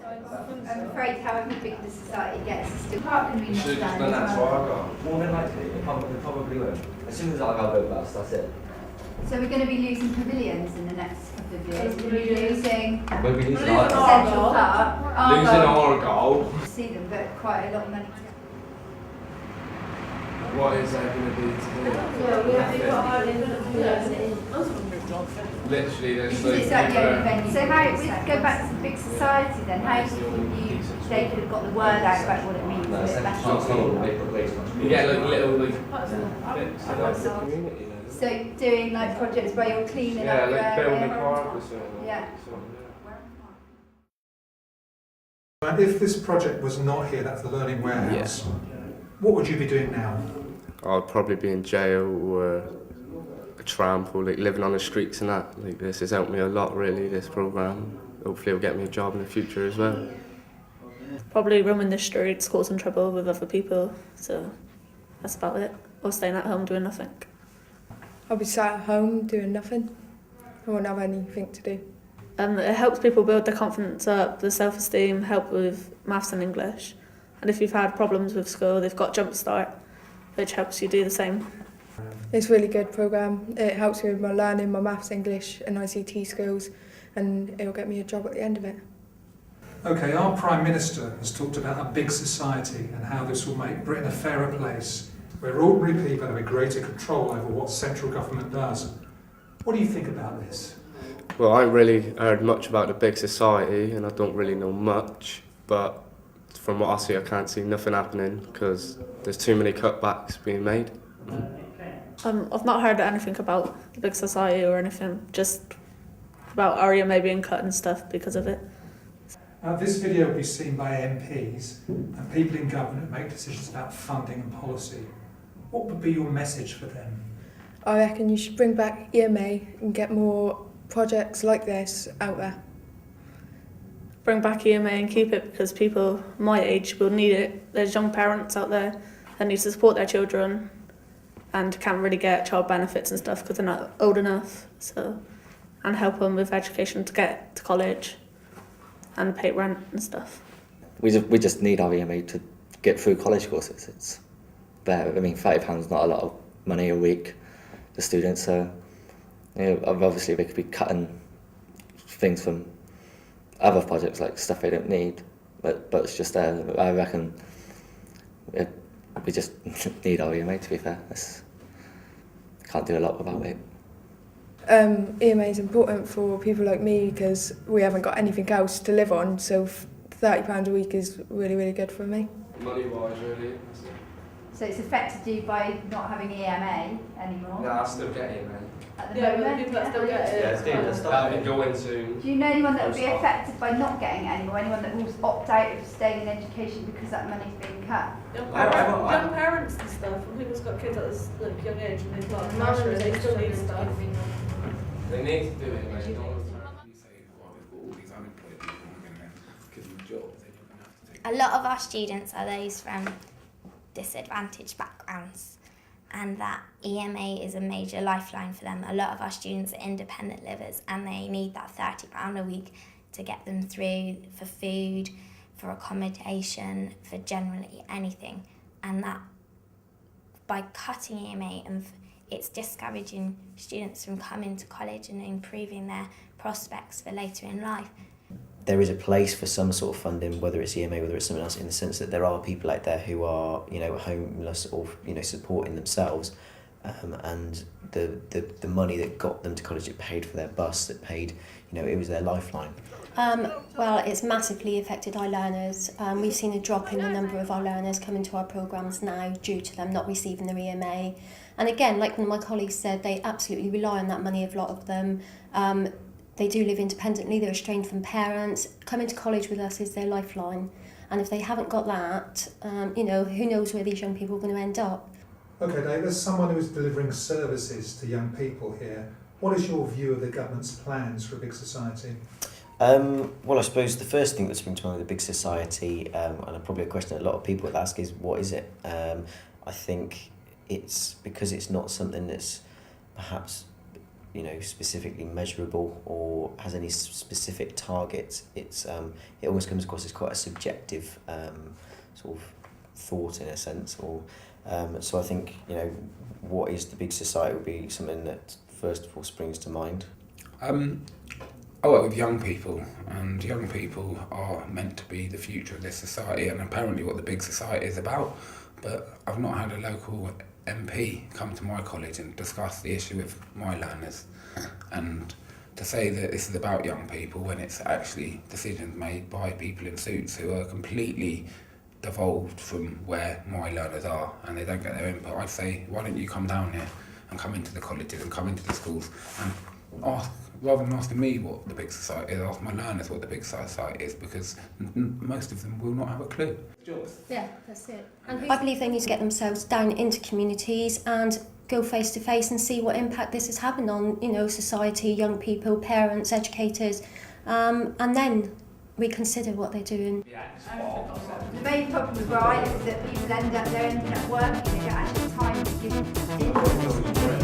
I'm afraid however big the society gets, it's still part of the You should have done that to our goal. More than likely, they probably will. As soon as I go bust, that's it. So we're going to be losing pavilions in the next couple of years. We're going to be losing We'll be losing Central Park. Losing our goal. See them, but quite a lot of money. What is there going to be to do? Literally, there's Because it's like the only venue. So how, we go back to the big society then, how do you, they could have got the word out about what it means a bit better? You get like little bits of the community. So doing like projects where you're cleaning Yeah, up your like building a area. park or something. Yeah. And if this project was not here, that's the Learning Warehouse, what would you be doing now? I'd probably be in jail or a tramp or like living on the streets and that. Like this has helped me a lot really, this programme. Hopefully it'll get me a job in the future as well. Probably roaming the streets, causing trouble with other people, so that's about it. Or staying at home doing nothing. I'll be sat at home doing nothing. I won't have anything to do. It helps people build their confidence up, their self-esteem, help with maths and English. And if you've had problems with school, they've got Jump Start, which helps you do the same. It's a really good programme. It helps me with my learning, my maths, English and ICT skills, and it'll get me a job at the end of it. Okay, our Prime Minister has talked about a big society and how this will make Britain a fairer place, where ordinary people have a greater control over what central government does. What do you think about this? Well, I haven't really heard much about the big society and I don't really know much, but from what I see I can't see nothing happening because there's too many cutbacks being made. I've not heard anything about the big society or anything, just about our EMA being cut and stuff because of it. This video will be seen by MPs and people in government who make decisions about funding and policy. What would be your message for them? I reckon you should bring back EMA and get more projects like this out there. Bring back EMA and keep it because people my age will need it. There's young parents out there that need to support their children and can't really get child benefits and stuff because they're not old enough. So, and help them with education to get to college and pay rent and stuff. We just need our EMA to get through college courses. It's there. I mean, £30 is not a lot of money a week for students. So, obviously they could be cutting things from other projects like stuff they don't need, but it's just there. I reckon we just need our EMA, to be fair. Can't do a lot without it. EMA is important for people like me because we haven't got anything else to live on, so £30 a week is really, really good for me. Money-wise, really. So it's affected you by not having EMA anymore? No, I still get it, man. At the moment? people that still get it. That'll be going soon. Do you know anyone that would be affected by not getting it anymore? Anyone that will opt out of staying in education because that money's being cut? Young parents and stuff, and people's got kids at this young age and they've got nursery, they still need stuff. They need to do it, man. You say, well, we've got all these unemployed people, we're going to give them jobs, then you're going to have to take A lot of our students are those from disadvantaged backgrounds, and that EMA is a major lifeline for them. A lot of our students are independent livers and they need that £30 a week to get them through for food, for accommodation, for generally anything. And that by cutting EMA, and it's discouraging students from coming to college and improving their prospects for later in life. There is a place for some sort of funding, whether it's EMA, whether it's something else, in the sense that there are people out there who are, homeless or, supporting themselves, and the money that got them to college, it paid for their bus, it paid, it was their lifeline. Well, it's massively affected our learners. We've seen a drop in the number of our learners coming to our programmes now due to them not receiving their EMA. And again, like one of my colleagues said, they absolutely rely on that money, a lot of them. They do live independently, they're estranged from parents. Coming to college with us is their lifeline. And if they haven't got that, who knows where these young people are going to end up. Okay, Dave, as someone who is delivering services to young people here, what is your view of the government's plans for a big society? Well, I suppose the first thing that springs to mind with the big society, and probably a question that a lot of people would ask, is what is it? I think it's because it's not something that's perhaps specifically measurable or has any specific targets. It almost comes across as quite a subjective sort of thought in a sense. Or so I think what is the big society would be something that first of all springs to mind. I work with young people, and young people are meant to be the future of this society, and apparently what the big society is about. But I've not had a local MP come to my college and discuss the issue with my learners. And to say that this is about young people when it's actually decisions made by people in suits who are completely devolved from where my learners are and they don't get their input, I'd say, why don't you come down here and come into the colleges and come into the schools and ask, rather than asking me what the big society is, ask my learners what the big society is, because most of them will not have a clue. Yeah, that's it. And I believe they need to get themselves down into communities and go face to face and see what impact this is having on, society, young people, parents, educators, and then reconsider what they're doing. The main problem with RIDE is that people ending up working, they don't actually have time to give into